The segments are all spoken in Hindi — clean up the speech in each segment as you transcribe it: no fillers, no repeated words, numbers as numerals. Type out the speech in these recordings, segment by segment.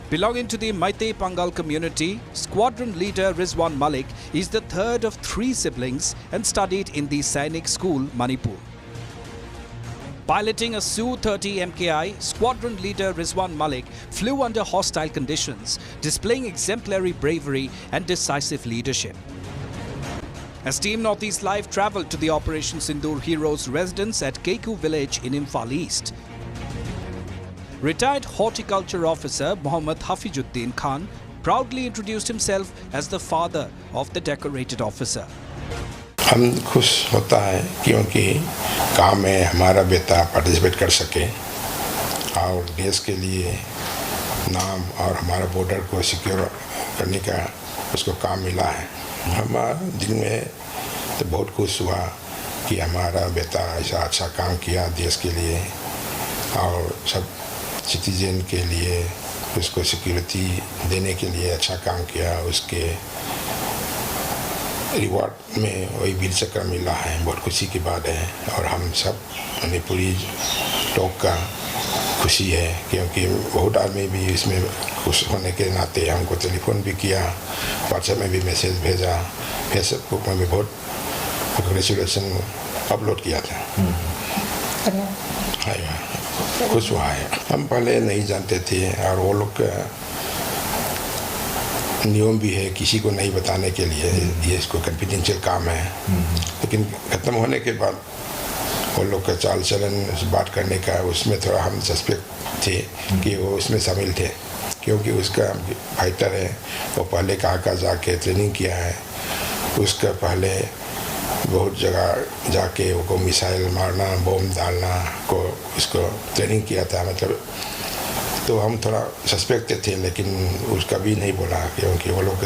Belonging to the Meitei Pangal community, squadron leader Rizwan Malik is the third of 3 siblings and studied in the Sainik School, Manipur. Piloting a Su-30 MKI, squadron leader Rizwan Malik flew under hostile conditions, displaying exemplary bravery and decisive leadership. As Team Northeast Live travelled to the Operation Sindoor heroes' residence at Keku village in Imphal East, retired horticulture officer Mohammad Hafizuddin Khan proudly introduced himself as the father of the decorated officer. हम खुश होता है क्योंकि काम में हमारा बेटा पार्टिसिपेट कर सके और देश के लिए नाम और हमारा बॉर्डर को सिक्योर करने का उसको काम मिला है। हमारा दिल में तो बहुत खुश हुआ कि हमारा बेटा ऐसा अच्छा काम किया देश के लिए और सब सिटीजन के लिए उसको सिक्योरिटी देने के लिए अच्छा काम किया। उसके रिवॉर्ड में वही वीर चक्र मिला है, बहुत खुशी की बात है और हम सब मणिपुरी लोग का खुशी है क्योंकि बहुत आदमी भी इसमें खुश होने के नाते हमको टेलीफोन भी किया, व्हाट्सएप में भी मैसेज भेजा, फेसबुक में भी बहुत कंग्रेचुलेशन अपलोड किया था। खुश हुआ है। हम पहले नहीं जानते थे और वो लोग नियम भी है किसी को नहीं बताने के लिए, ये इसको कॉन्फिडेंशियल काम है। लेकिन ख़त्म होने के बाद वो लोग का चाल चलन बात करने का उसमें थोड़ा हम सस्पेक्ट थे कि वो उसमें शामिल थे क्योंकि उसका फाइटर है, वो पहले कहाँ जाके ट्रेनिंग किया है, उसका पहले बहुत जगह जाके वो मिसाइल मारना, बम डालना को उसको ट्रेनिंग किया था। मतलब तो हम थोड़ा सस्पेक्ट थे लेकिन उसका भी नहीं बोला क्योंकि वो लोग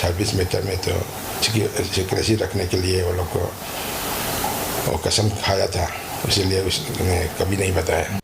सर्विस मैटर में तो सिक्रेसी रखने के लिए वो लोग को वो कसम खाया था, इसलिए उसने कभी नहीं बताया।